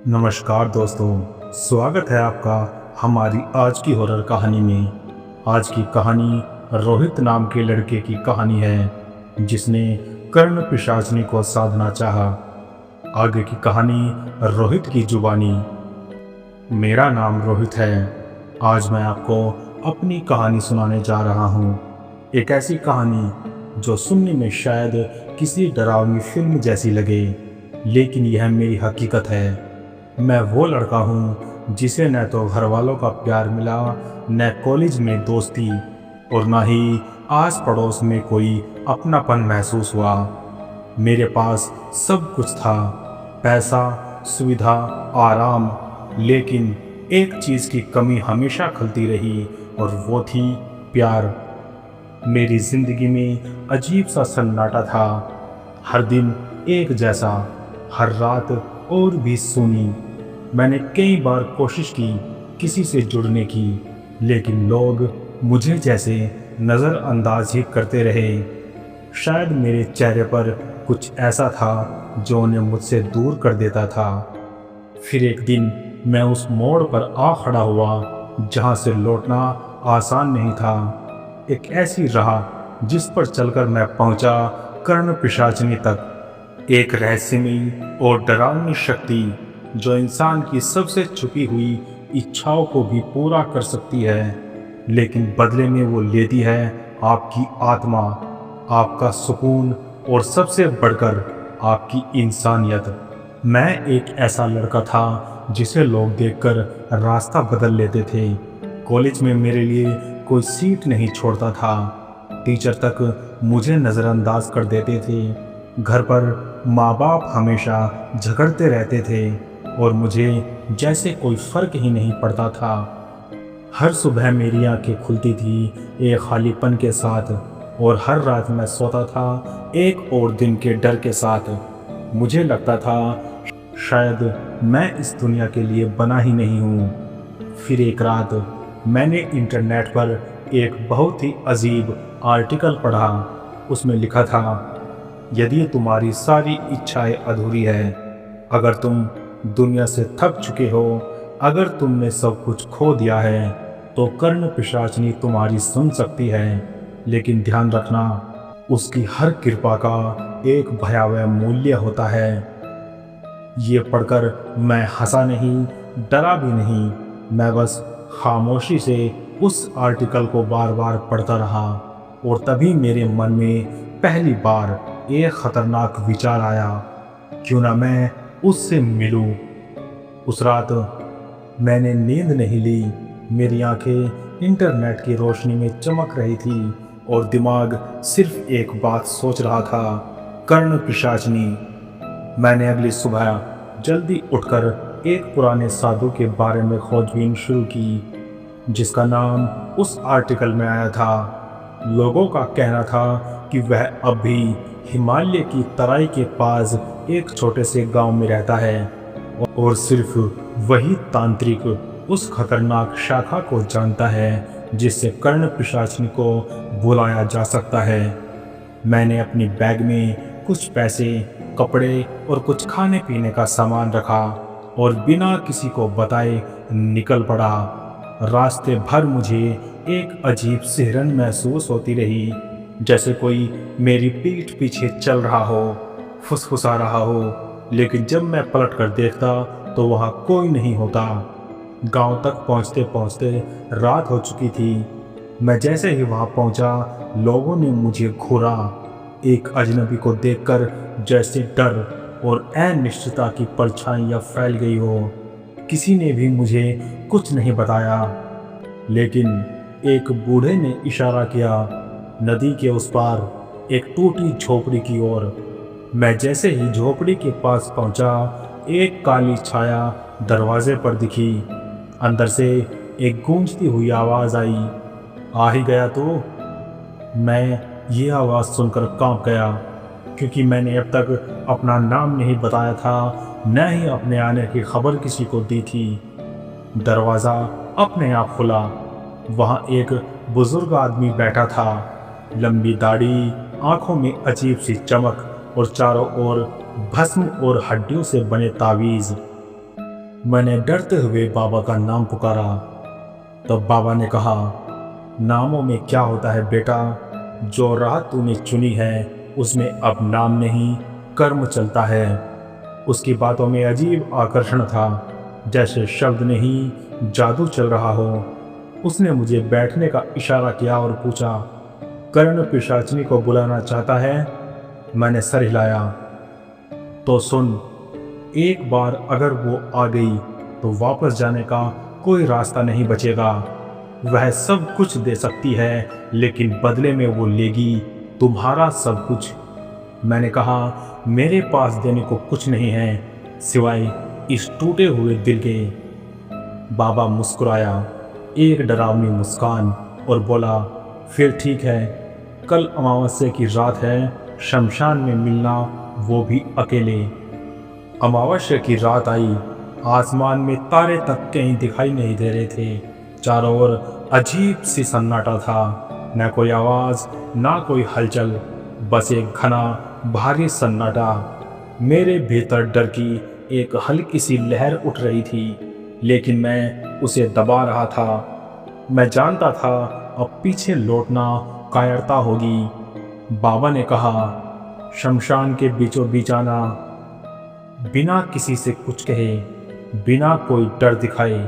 नमस्कार दोस्तों, स्वागत है आपका हमारी आज की हॉरर कहानी में। आज की कहानी रोहित नाम के लड़के की कहानी है जिसने कर्ण पिशाचनी को साधना चाहा। आगे की कहानी रोहित की जुबानी। मेरा नाम रोहित है। आज मैं आपको अपनी कहानी सुनाने जा रहा हूँ। एक ऐसी कहानी जो सुनने में शायद किसी डरावनी फिल्म जैसी लगे, लेकिन यह मेरी हकीकत है। मैं वो लड़का हूँ जिसे न तो घर वालों का प्यार मिला, न कॉलेज में दोस्ती, और न ही आस पड़ोस में कोई अपनापन महसूस हुआ। मेरे पास सब कुछ था, पैसा, सुविधा, आराम, लेकिन एक चीज़ की कमी हमेशा खलती रही और वो थी प्यार। मेरी ज़िंदगी में अजीब सा सन्नाटा था। हर दिन एक जैसा, हर रात और भी सूनी। मैंने कई बार कोशिश की किसी से जुड़ने की, लेकिन लोग मुझे जैसे नज़रअंदाज ही करते रहे। शायद मेरे चेहरे पर कुछ ऐसा था जो उन्हें मुझसे दूर कर देता था। फिर एक दिन मैं उस मोड़ पर आ खड़ा हुआ जहाँ से लौटना आसान नहीं था। एक ऐसी राह जिस पर चलकर मैं पहुँचा कर्ण पिशाचनी तक। एक रहस्यमयी और डरावनी शक्ति जो इंसान की सबसे छुपी हुई इच्छाओं को भी पूरा कर सकती है, लेकिन बदले में वो लेती है आपकी आत्मा, आपका सुकून और सबसे बढ़कर आपकी इंसानियत। मैं एक ऐसा लड़का था जिसे लोग देखकर रास्ता बदल लेते थे। कॉलेज में मेरे लिए कोई सीट नहीं छोड़ता था। टीचर तक मुझे नज़रअंदाज कर देते थे। घर पर माँ बाप हमेशा झगड़ते रहते थे और मुझे जैसे कोई फ़र्क ही नहीं पड़ता था। हर सुबह मेरी आंखें खुलती थी एक खालीपन के साथ, और हर रात मैं सोता था एक और दिन के डर के साथ। मुझे लगता था शायद मैं इस दुनिया के लिए बना ही नहीं हूँ। फिर एक रात मैंने इंटरनेट पर एक बहुत ही अजीब आर्टिकल पढ़ा। उसमें लिखा था, यदि तुम्हारी सारी इच्छाएं अधूरी है, अगर तुम दुनिया से थक चुके हो, अगर तुमने सब कुछ खो दिया है, तो कर्ण पिशाचनी तुम्हारी सुन सकती है। लेकिन ध्यान रखना, उसकी हर कृपा का एक भयावह मूल्य होता है। ये पढ़कर मैं हंसा नहीं, डरा भी नहीं। मैं बस खामोशी से उस आर्टिकल को बार बार पढ़ता रहा, और तभी मेरे मन में पहली बार एक खतरनाक विचार आया, क्यों ना मैं उससे मिलूं। उस रात मैंने नींद नहीं ली। मेरी आंखें इंटरनेट की रोशनी में चमक रही थी और दिमाग सिर्फ एक बात सोच रहा था, कर्ण पिशाचनी। मैंने अगली सुबह जल्दी उठकर एक पुराने साधु के बारे में खोजबीन शुरू की, जिसका नाम उस आर्टिकल में आया था। लोगों का कहना था कि वह अब भी हिमालय की तराई के पास एक छोटे से गांव में रहता है, और सिर्फ वही तांत्रिक उस खतरनाक शाखा को जानता है जिससे कर्ण पिशाचनी को बुलाया जा सकता है। मैंने अपनी बैग में कुछ पैसे, कपड़े और कुछ खाने पीने का सामान रखा और बिना किसी को बताए निकल पड़ा। रास्ते भर मुझे एक अजीब सिहरन महसूस होती रही, जैसे कोई मेरी पीठ पीछे चल रहा हो, फुसफुसा रहा हो। लेकिन जब मैं पलट कर देखता तो वहाँ कोई नहीं होता। गांव तक पहुँचते पहुँचते रात हो चुकी थी। मैं जैसे ही वहाँ पहुँचा, लोगों ने मुझे घूरा, एक अजनबी को देखकर जैसे डर और अनिश्चितता की परछाइयाँ फैल गई हो। किसी ने भी मुझे कुछ नहीं बताया, लेकिन एक बूढ़े ने इशारा किया नदी के उस पार एक टूटी झोपड़ी की ओर। मैं जैसे ही झोपड़ी के पास पहुंचा, एक काली छाया दरवाजे पर दिखी। अंदर से एक गूंजती हुई आवाज़ आई, आ ही गया तो। मैं ये आवाज़ सुनकर कांप गया, क्योंकि मैंने अब तक अपना नाम नहीं बताया था, न ही अपने आने की खबर किसी को दी थी। दरवाज़ा अपने आप खुला। वहाँ एक बुजुर्ग आदमी बैठा था, लंबी दाढ़ी, आंखों में अजीब सी चमक और चारों ओर भस्म और हड्डियों से बने तावीज़। मैंने डरते हुए बाबा का नाम पुकारा। तब बाबा ने कहा, नामों में क्या होता है बेटा, जो राह तूने चुनी है उसमें अब नाम नहीं कर्म चलता है। उसकी बातों में अजीब आकर्षण था, जैसे शब्द नहीं जादू चल रहा हो। उसने मुझे बैठने का इशारा किया और पूछा, कर्ण पिशाचिनी को बुलाना चाहता है? मैंने सर हिलाया। तो सुन, एक बार अगर वो आ गई तो वापस जाने का कोई रास्ता नहीं बचेगा। वह सब कुछ दे सकती है, लेकिन बदले में वो लेगी तुम्हारा सब कुछ। मैंने कहा, मेरे पास देने को कुछ नहीं है सिवाय इस टूटे हुए दिल के। बाबा मुस्कुराया, एक डरावनी मुस्कान, और बोला, फिर ठीक है, कल अमावस्या की रात है, शमशान में मिलना, वो भी अकेले। अमावस्या की रात आई। आसमान में तारे तक कहीं दिखाई नहीं दे रहे थे। चारों ओर अजीब सी सन्नाटा था, न कोई आवाज, ना कोई हलचल, बस एक घना भारी सन्नाटा। मेरे भीतर डर की एक हल्की सी लहर उठ रही थी, लेकिन मैं उसे दबा रहा था। मैं जानता था अब पीछे लौटना कायरता होगी। बाबा ने कहा, शमशान के बीचों बीच आना, बिना किसी से कुछ कहे, बिना कोई डर दिखाए।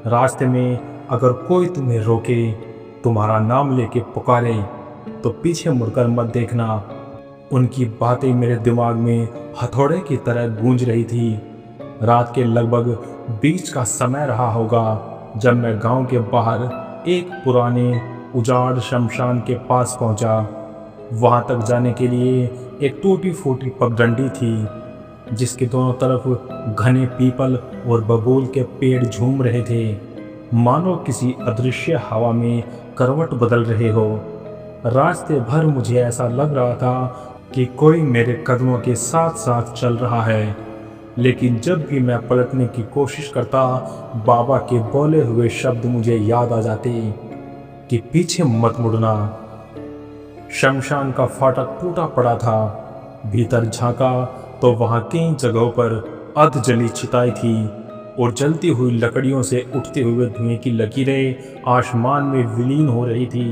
रास्ते में अगर कोई तुम्हें रोके, तुम्हारा नाम लेके पुकारे, तो पीछे मुड़कर मत देखना। उनकी बातें मेरे दिमाग में हथौड़े की तरह गूंज रही थी। रात के लगभग 20 का समय रहा होगा जब मैं गांव के बाहर एक पुराने उजाड़ शमशान के पास पहुंचा। वहां तक जाने के लिए एक टूटी फूटी पगडंडी थी, जिसके दोनों तरफ घने पीपल और बबूल के पेड़ झूम रहे थे, मानो किसी अदृश्य हवा में करवट बदल रहे हो। रास्ते भर मुझे ऐसा लग रहा था कि कोई मेरे कदमों के साथ साथ चल रहा है, लेकिन जब भी मैं पलटने की कोशिश करता, बाबा के बोले हुए शब्द मुझे याद आ जाते कि पीछे मत मुड़ना। शमशान का फाटक टूटा पड़ा था। भीतर झांका तो वहां कई जगहों पर अध जली चिताएं थी और जलती हुई लकड़ियों से उठते हुए धुएं की लकीरें आसमान में विलीन हो रही थी।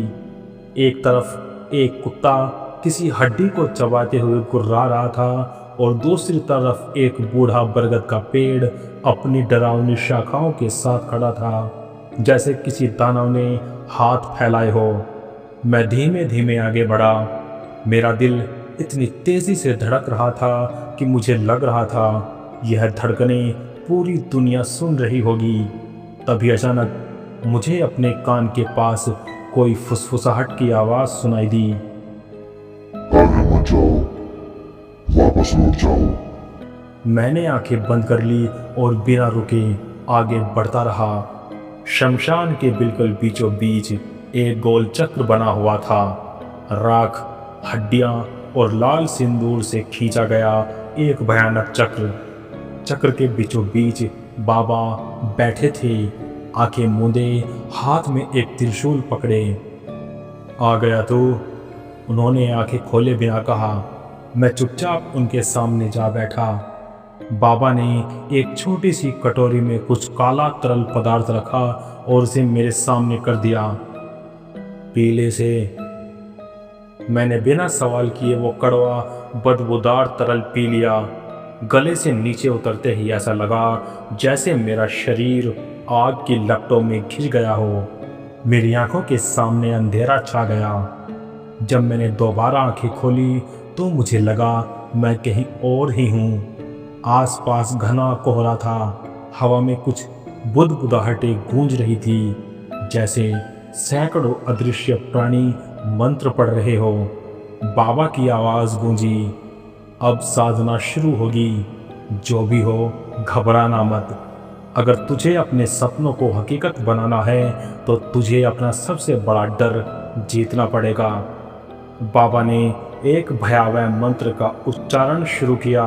एक तरफ एक कुत्ता किसी हड्डी को चबाते हुए गुर्रा रहा था और दूसरी तरफ एक बूढ़ा बरगद का पेड़ अपनी डरावनी शाखाओं के साथ खड़ा था, जैसे किसी दानव ने हाथ फैलाए हो। मैं धीमे धीमे आगे बढ़ा। मेरा दिल इतनी तेजी से धड़क रहा था कि मुझे लग रहा था यह धड़कनें पूरी दुनिया सुन रही होगी। तभी अचानक मुझे अपने कान के पास कोई फुसफुसाहट की आवाज सुनाई दी। आगे मत जाओ, वापस लौट जाओ। मैंने आंखें बंद कर ली और बिना रुके आगे बढ़ता रहा। शमशान के बिल्कुल बीचों बीच एक गोल चक्र बना हुआ था। राख, हड्डियां और लाल सिंदूर से खींचा गया एक भयानक चक्र। चक्र के बीचों बीच बाबा बैठे थे, आंखें मूंदे, हाथ में एक त्रिशूल पकड़े। आ गया तू? उन्होंने आंखें खोले बिना कहा। मैं चुपचाप उनके सामने जा बैठा। बाबा ने एक छोटी सी कटोरी में कुछ काला तरल पदार्थ रखा और उसे मेरे सामने कर दिया। पीले से। मैंने बिना सवाल किए वो कड़वा बदबूदार तरल पी लिया। गले से नीचे उतरते ही ऐसा लगा जैसे मेरा शरीर आग की लपटों में घिर गया हो। मेरी आंखों के सामने अंधेरा छा गया। जब मैंने दोबारा आंखें खोली तो मुझे लगा मैं कहीं और ही हूँ। आसपास घना कोहरा था। हवा में कुछ बुदबुदाहटें गूंज रही थी, जैसे सैकड़ों अदृश्य प्राणी मंत्र पढ़ रहे हो। बाबा की आवाज गूंजी, अब साधना शुरू होगी। जो भी हो, घबराना मत। अगर तुझे अपने सपनों को हकीकत बनाना है तो तुझे अपना सबसे बड़ा डर जीतना पड़ेगा। बाबा ने एक भयावह मंत्र का उच्चारण शुरू किया।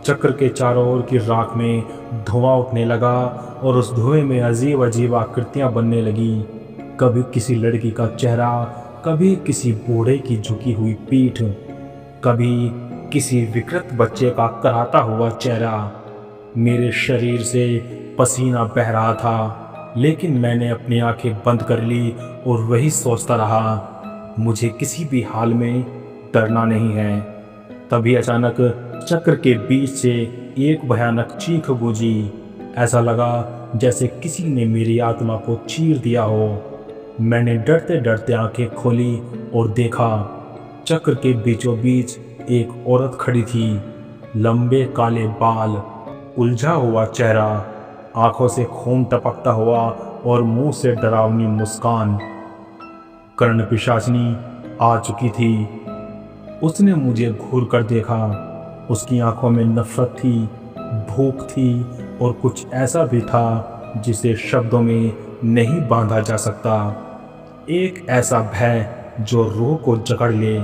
चक्र के चारों ओर की राख में धुआं उठने लगा और उस धुएं में अजीब अजीब आकृतियां बनने लगी। कभी किसी लड़की का चेहरा, कभी किसी बूढ़े की झुकी हुई पीठ, कभी किसी विकृत बच्चे का कराता हुआ चेहरा। मेरे शरीर से पसीना बह रहा था, लेकिन मैंने अपनी आंखें बंद कर ली और वही सोचता रहा, मुझे किसी भी हाल में डरना नहीं है। तभी अचानक चक्र के बीच से एक भयानक चीख गूंजी। ऐसा लगा जैसे किसी ने मेरी आत्मा को चीर दिया हो। मैंने डरते डरते आंखें खोली और देखा, चक्र के बीचों बीच एक औरत खड़ी थी। लंबे काले बाल, उलझा हुआ चेहरा, आंखों से खून टपकता हुआ और मुंह से डरावनी मुस्कान। कर्ण पिशाचिनी आ चुकी थी। उसने मुझे घूर कर देखा। उसकी आंखों में नफरत थी, भूख थी और कुछ ऐसा भी था जिसे शब्दों में नहीं बांधा जा सकता। एक ऐसा भय जो रूह को जकड़ ले।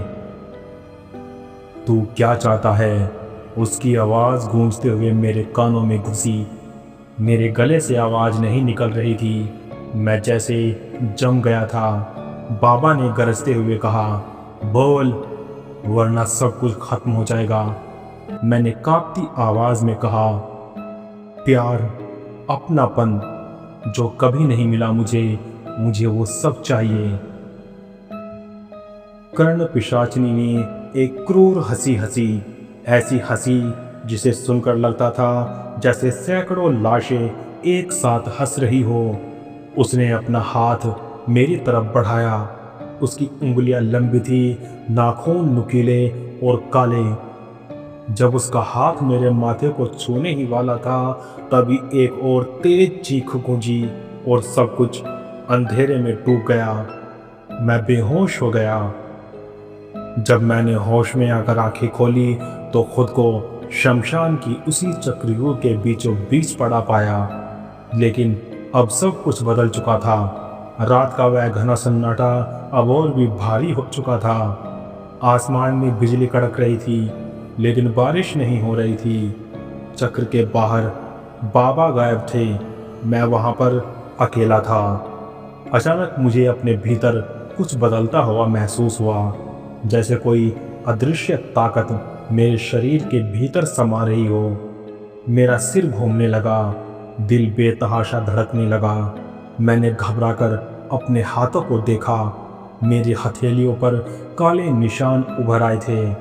तू क्या चाहता है? उसकी आवाज़ गूंजते हुए मेरे कानों में घुसी। मेरे गले से आवाज़ नहीं निकल रही थी। मैं जैसे जम गया था। बाबा ने गरजते हुए कहा, बोल, वरना सब कुछ खत्म हो जाएगा। मैंने कांपती आवाज़ में कहा, प्यार, अपनापन, जो कभी नहीं मिला मुझे वो सब चाहिए। कर्ण पिशाचिनी ने एक क्रूर हंसी हंसी, ऐसी हंसी जिसे सुनकर लगता था जैसे सैकड़ों लाशें एक साथ हंस रही हो। उसने अपना हाथ मेरी तरफ बढ़ाया। उसकी उंगलियां लंबी थी, नाखून नुकीले और काले। जब उसका हाथ मेरे माथे को छूने ही वाला था, तभी एक और तेज चीख गूंजी और सब कुछ अंधेरे में डूब गया। मैं बेहोश हो गया। जब मैंने होश में आकर आंखें खोली तो खुद को शमशान की उसी चक्रव्यूह के बीचों बीच पड़ा पाया। लेकिन अब सब कुछ बदल चुका था। रात का वह घना सन्नाटा अब और भी भारी हो चुका था। आसमान में बिजली कड़क रही थी, लेकिन बारिश नहीं हो रही थी। चक्र के बाहर बाबा गायब थे। मैं वहां पर अकेला था। अचानक मुझे अपने भीतर कुछ बदलता हुआ महसूस हुआ, जैसे कोई अदृश्य ताकत मेरे शरीर के भीतर समा रही हो। मेरा सिर घूमने लगा, दिल बेतहाशा धड़कने लगा। मैंने घबराकर अपने हाथों को देखा। मेरी हथेलियों पर काले निशान उभर आए थे,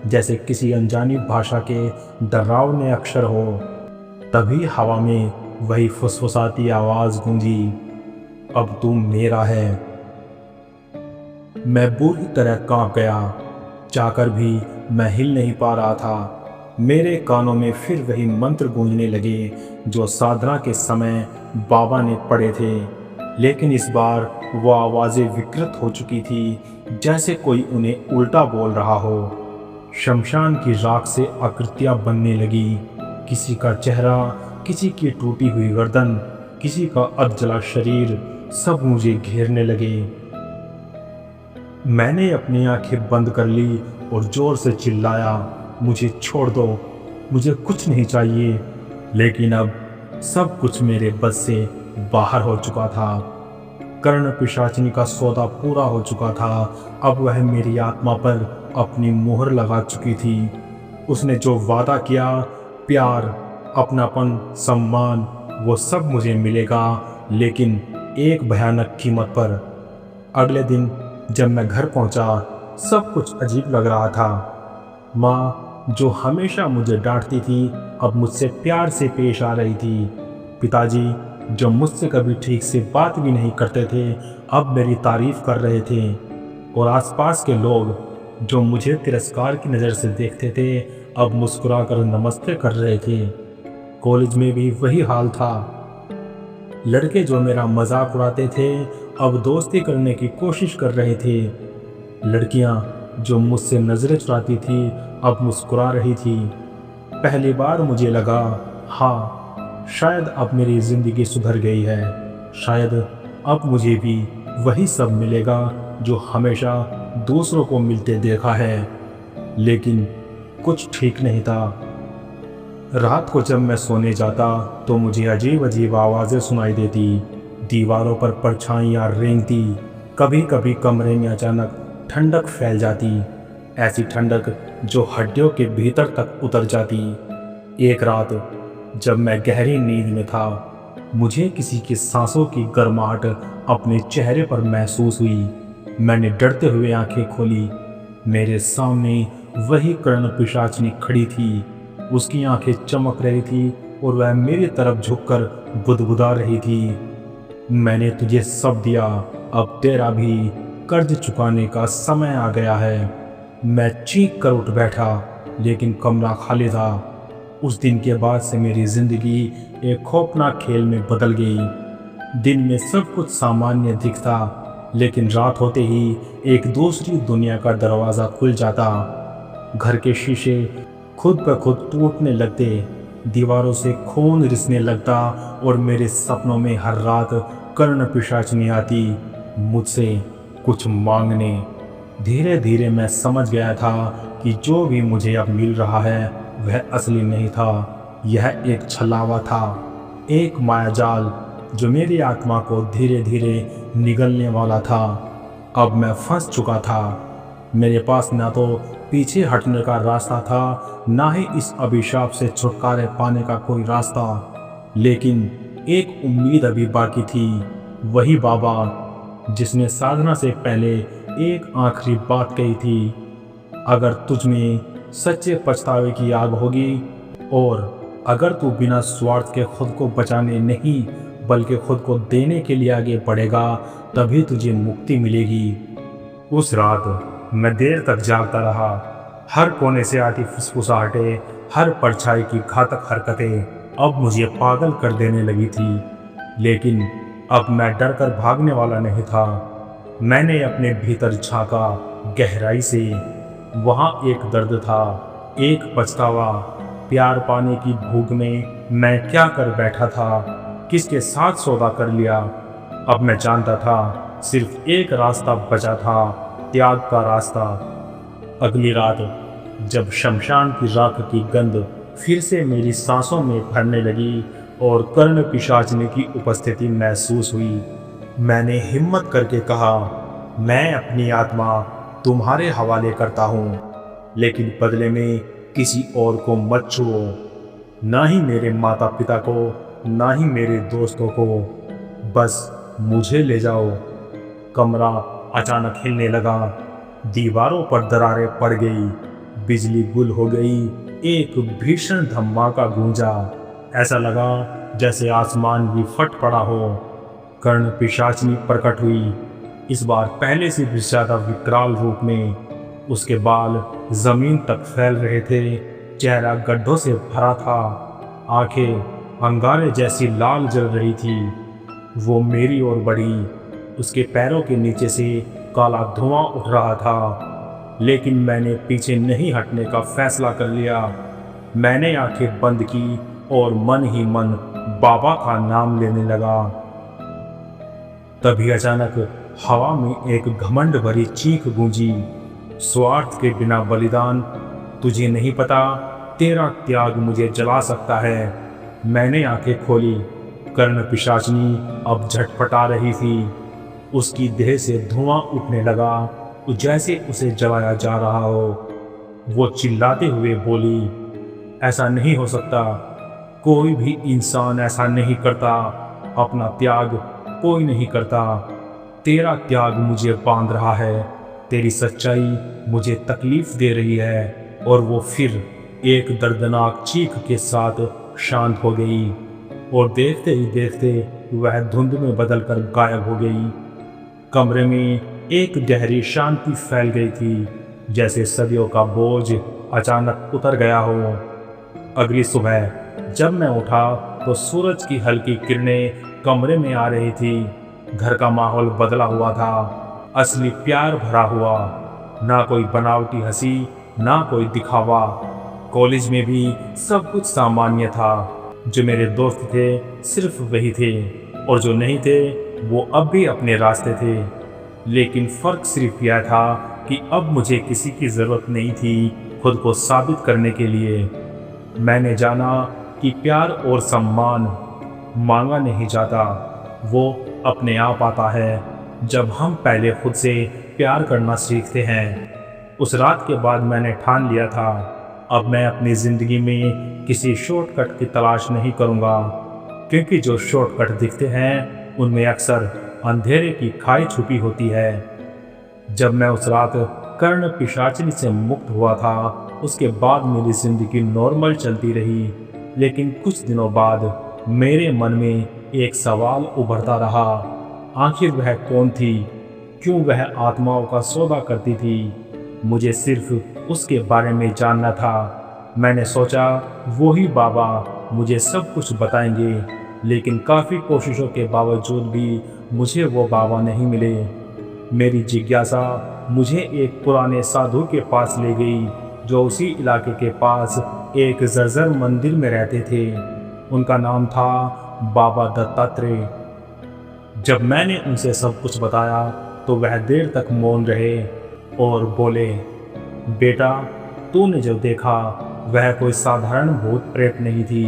जैसे किसी अनजानी भाषा के डरावने अक्षर हो। तभी हवा में वही फुसफुसाती आवाज़ गूंजी, अब तू मेरा है। मैं बुरी तरह कांप गया। चाहकर भी मैं हिल नहीं पा रहा था। मेरे कानों में फिर वही मंत्र गूंजने लगे जो साधना के समय बाबा ने पढ़े थे, लेकिन इस बार वो आवाज़ें विकृत हो चुकी थी, जैसे कोई उन्हें उल्टा बोल रहा हो। शमशान की राख से आकृतियाँ बनने लगी। किसी का चेहरा, किसी की टूटी हुई गर्दन, किसी का अधजला शरीर, सब मुझे घेरने लगे। मैंने अपनी आंखें बंद कर ली और जोर से चिल्लाया, मुझे छोड़ दो, मुझे कुछ नहीं चाहिए। लेकिन अब सब कुछ मेरे बस से बाहर हो चुका था। कर्ण पिशाचिनी का सौदा पूरा हो चुका था। अब वह मेरी आत्मा पर अपनी मोहर लगा चुकी थी। उसने जो वादा किया, प्यार, अपनापन, सम्मान, वो सब मुझे मिलेगा, लेकिन एक भयानक कीमत पर। अगले दिन जब मैं घर पहुंचा, सब कुछ अजीब लग रहा था। माँ, जो हमेशा मुझे डांटती थी, अब मुझसे प्यार से पेश आ रही थी। पिताजी, जो मुझसे कभी ठीक से बात भी नहीं करते थे, अब मेरी तारीफ कर रहे थे। और आसपास के लोग, जो मुझे तिरस्कार की नज़र से देखते थे, अब मुस्कुराकर नमस्ते कर रहे थे। कॉलेज में भी वही हाल था। लड़के जो मेरा मजाक उड़ाते थे, अब दोस्ती करने की कोशिश कर रहे थे। लड़कियां जो मुझसे नज़रें चुराती थी, अब मुस्कुरा रही थी। पहली बार मुझे लगा, हाँ, शायद अब मेरी ज़िंदगी सुधर गई है। शायद अब मुझे भी वही सब मिलेगा जो हमेशा दूसरों को मिलते देखा है। लेकिन कुछ ठीक नहीं था। रात को जब मैं सोने जाता तो मुझे अजीब अजीब आवाज़ें सुनाई देती। दीवारों पर परछाइयाँ रेंगती। कभी कभी कमरे में अचानक ठंडक फैल जाती, ऐसी ठंडक जो हड्डियों के भीतर तक उतर जाती। एक रात जब मैं गहरी नींद में था, मुझे किसी की सांसों की गर्माहट अपने चेहरे पर महसूस हुई। मैंने डरते हुए आंखें खोली। मेरे सामने वही कर्ण पिशाचिनी खड़ी थी। उसकी आंखें चमक रही थी और वह मेरी तरफ झुककर बुदबुदा रही थी। मैंने तुझे सब दिया, अब तेरा भी कर्ज चुकाने का समय आ गया है। मैं चीख कर उठ बैठा, लेकिन कमरा खाली था। उस दिन के बाद से मेरी जिंदगी एक खौफनाक खेल में बदल गई। दिन में सब कुछ सामान्य दिखता, लेकिन रात होते ही एक दूसरी दुनिया का दरवाज़ा खुल जाता। घर के शीशे खुद ब खुद टूटने लगते, दीवारों से खून रिसने लगता और मेरे सपनों में हर रात कर्ण पिशाचिनी आती, मुझसे कुछ मांगने। धीरे धीरे मैं समझ गया था कि जो भी मुझे अब मिल रहा है वह असली नहीं था, यह एक छलावा था, एक मायाजाल जो मेरी आत्मा को धीरे धीरे निगलने वाला था। अब मैं फंस चुका था। मेरे पास ना तो पीछे हटने का रास्ता था, ना ही इस अभिशाप से छुटकारे पाने का कोई रास्ता। लेकिन एक उम्मीद अभी बाकी थी, वही बाबा जिसने साधना से पहले एक आखिरी बात कही थी, अगर तुझ में सच्चे पछतावे की आग होगी और अगर तू बिना स्वार्थ के खुद को बचाने नहीं बल्कि खुद को देने के लिए आगे बढ़ेगा, तभी तुझे मुक्ति मिलेगी। उस रात मैं देर तक जागता रहा। हर कोने से आती फुसफुसाहटें, हर परछाई की घातक हरकतें अब मुझे पागल कर देने लगी थी। लेकिन अब मैं डर कर भागने वाला नहीं था। मैंने अपने भीतर झांका गहराई से। वहाँ एक दर्द था, एक पछतावा। प्यार पाने की भूख में मैं क्या कर बैठा था, किसके साथ सौदा कर लिया। अब मैं जानता था सिर्फ एक रास्ता बचा था, त्याग का रास्ता। अगली रात जब शमशान की राख की गंध फिर से मेरी सांसों में भरने लगी और कर्ण पिशाचिनी की उपस्थिति महसूस हुई, मैंने हिम्मत करके कहा, मैं अपनी आत्मा तुम्हारे हवाले करता हूँ, लेकिन बदले में किसी और को मत छुओ, ना ही मेरे माता पिता को, ना ही मेरे दोस्तों को, बस मुझे ले जाओ। कमरा अचानक हिलने लगा, दीवारों पर दरारें पड़ गई, बिजली गुल हो गई, एक भीषण धमाका गूंजा। ऐसा लगा जैसे आसमान भी फट पड़ा हो। कर्ण पिशाचिनी प्रकट हुई, इस बार पहले से भी ज्यादा विकराल रूप में। उसके बाल जमीन तक फैल रहे थे, चेहरा गड्ढों से भरा था, आंखें अंगारे जैसी लाल जल रही थी। वो मेरी ओर बढ़ी, उसके पैरों के नीचे से काला धुआं उठ रहा था, लेकिन मैंने पीछे नहीं हटने का फैसला कर लिया। मैंने आंखें बंद की और मन ही मन बाबा का नाम लेने लगा। तभी अचानक हवा में एक घमंड भरी चीख गूंजी, स्वार्थ के बिना बलिदान, तुझे नहीं पता तेरा त्याग मुझे जला सकता है। मैंने आंखें खोली, कर्ण पिशाचिनी अब झटपटा रही थी। उसकी देह से धुआं उठने लगा, जैसे उसे जलाया जा रहा हो। वो चिल्लाते हुए बोली, ऐसा नहीं हो सकता, कोई भी इंसान ऐसा नहीं करता, अपना त्याग कोई नहीं करता। तेरा त्याग मुझे बांध रहा है, तेरी सच्चाई मुझे तकलीफ दे रही है। और वो फिर एक दर्दनाक चीख के साथ शांत हो गई और देखते ही देखते वह धुंध में बदलकर गायब हो गई। कमरे में एक गहरी शांति फैल गई थी, जैसे सदियों का बोझ अचानक उतर गया हो। अगली सुबह जब मैं उठा तो सूरज की हल्की किरणें कमरे में आ रही थी। घर का माहौल बदला हुआ था, असली प्यार भरा हुआ, ना कोई बनावटी हंसी, ना कोई दिखावा। कॉलेज में भी सब कुछ सामान्य था। जो मेरे दोस्त थे सिर्फ वही थे, और जो नहीं थे वो अब भी अपने रास्ते थे। लेकिन फ़र्क सिर्फ यह था कि अब मुझे किसी की ज़रूरत नहीं थी खुद को साबित करने के लिए। मैंने जाना कि प्यार और सम्मान मांगा नहीं जाता, वो अपने आप आता है जब हम पहले खुद से प्यार करना सीखते हैं। उस रात के बाद मैंने ठान लिया था, अब मैं अपनी ज़िंदगी में किसी शॉर्टकट की तलाश नहीं करूँगा। क्योंकि जो शॉर्टकट दिखते हैं उनमें अक्सर अंधेरे की खाई छुपी होती है। जब मैं उस रात कर्ण पिशाचिनी से मुक्त हुआ था, उसके बाद मेरी जिंदगी नॉर्मल चलती रही। लेकिन कुछ दिनों बाद मेरे मन में एक सवाल उभरता रहा, आखिर वह कौन थी? क्यों वह आत्माओं का सौदा करती थी? मुझे सिर्फ उसके बारे में जानना था। मैंने सोचा वो ही बाबा मुझे सब कुछ बताएंगे, लेकिन काफ़ी कोशिशों के बावजूद भी मुझे वो बाबा नहीं मिले। मेरी जिज्ञासा मुझे एक पुराने साधु के पास ले गई, जो उसी इलाके के पास एक जर्जर मंदिर में रहते थे। उनका नाम था बाबा दत्तात्रेय। जब मैंने उनसे सब कुछ बताया तो वह देर तक मौन रहे और बोले, बेटा, तूने जो देखा वह कोई साधारण भूत प्रेत नहीं थी।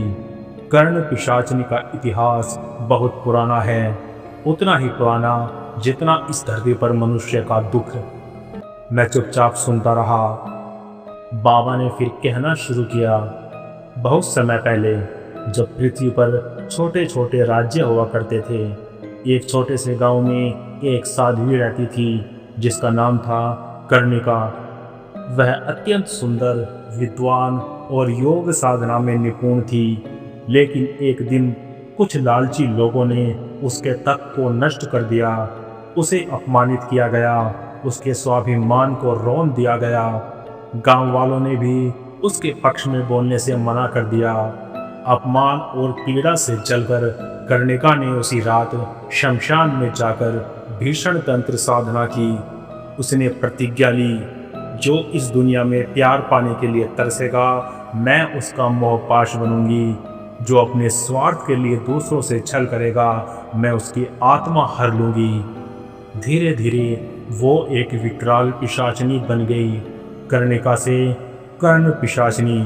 कर्ण पिशाचिनी का इतिहास बहुत पुराना है, उतना ही पुराना जितना इस धरती पर मनुष्य का दुख। मैं चुपचाप सुनता रहा। बाबा ने फिर कहना शुरू किया, बहुत समय पहले जब पृथ्वी पर छोटे छोटे राज्य हुआ करते थे, एक छोटे से गांव में एक साध्वी रहती थी जिसका नाम था कर्णिका। वह अत्यंत सुंदर, विद्वान और योग साधना में निपुण थी। लेकिन एक दिन कुछ लालची लोगों ने उसके तप को नष्ट कर दिया। उसे अपमानित किया गया, उसके स्वाभिमान को रौंद दिया गया। गांव वालों ने भी उसके पक्ष में बोलने से मना कर दिया। अपमान और पीड़ा से जलकर कर्णिका ने उसी रात शमशान में जाकर भीषण तंत्र साधना की। उसने प्रतिज्ञा ली, जो इस दुनिया में प्यार पाने के लिए तरसेगा, मैं उसका मोहपाश बनूंगी। जो अपने स्वार्थ के लिए दूसरों से छल करेगा, मैं उसकी आत्मा हर लूंगी। धीरे धीरे वो एक विकराल पिशाचिनी बन गई। कर्णिका से कर्ण पिशाचिनी।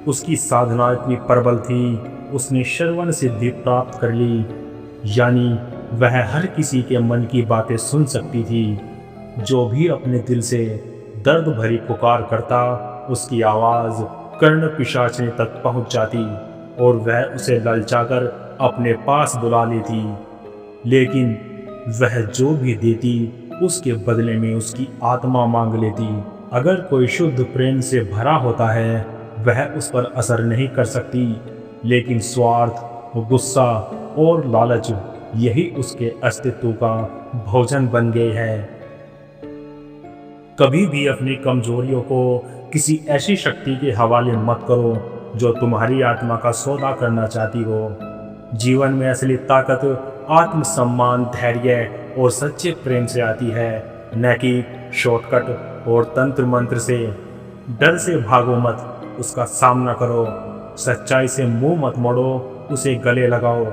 उसकी साधना इतनी प्रबल थी, उसने श्रवण सिद्धि प्राप्त कर ली, यानी वह हर किसी के मन की बातें सुन सकती थी। जो भी अपने दिल से दर्द भरी पुकार करता, उसकी आवाज़ कर्ण पिशाचिनी तक पहुंच जाती और वह उसे ललचाकर अपने पास बुला लेती। लेकिन वह जो भी देती, उसके बदले में उसकी आत्मा मांग लेती। अगर कोई शुद्ध प्रेम से भरा होता है, वह उस पर असर नहीं कर सकती, लेकिन स्वार्थ, गुस्सा और लालच, यही उसके अस्तित्व का भोजन बन गए हैं। कभी भी अपनी कमजोरियों को किसी ऐसी शक्ति के हवाले मत करो जो तुम्हारी आत्मा का सौदा करना चाहती हो। जीवन में असली ताकत आत्मसम्मान, धैर्य और सच्चे प्रेम से आती है, न कि शॉर्टकट और तंत्र मंत्र से। डर से भागो मत, उसका सामना करो। सच्चाई से मुंह मत मोड़ो, उसे गले लगाओ।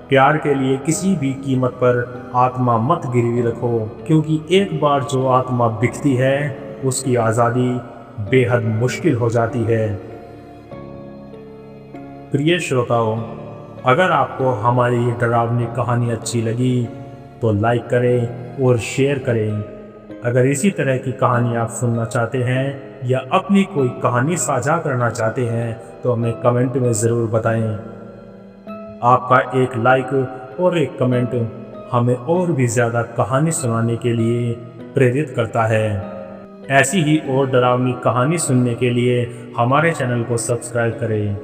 प्यार के लिए किसी भी कीमत पर आत्मा मत गिरवी रखो, क्योंकि एक बार जो आत्मा बिकती है, उसकी आज़ादी बेहद मुश्किल हो जाती है। प्रिय श्रोताओं, अगर आपको हमारी ये डरावनी कहानी अच्छी लगी तो लाइक करें और शेयर करें। अगर इसी तरह की कहानी आप सुनना चाहते हैं या अपनी कोई कहानी साझा करना चाहते हैं तो हमें कमेंट में ज़रूर बताएं। आपका एक लाइक और एक कमेंट हमें और भी ज़्यादा कहानी सुनाने के लिए प्रेरित करता है। ऐसी ही और डरावनी कहानी सुनने के लिए हमारे चैनल को सब्सक्राइब करें।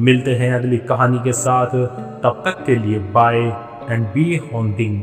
मिलते हैं अगली कहानी के साथ, तब तक के लिए बाय एंड बी हॉन्टिंग।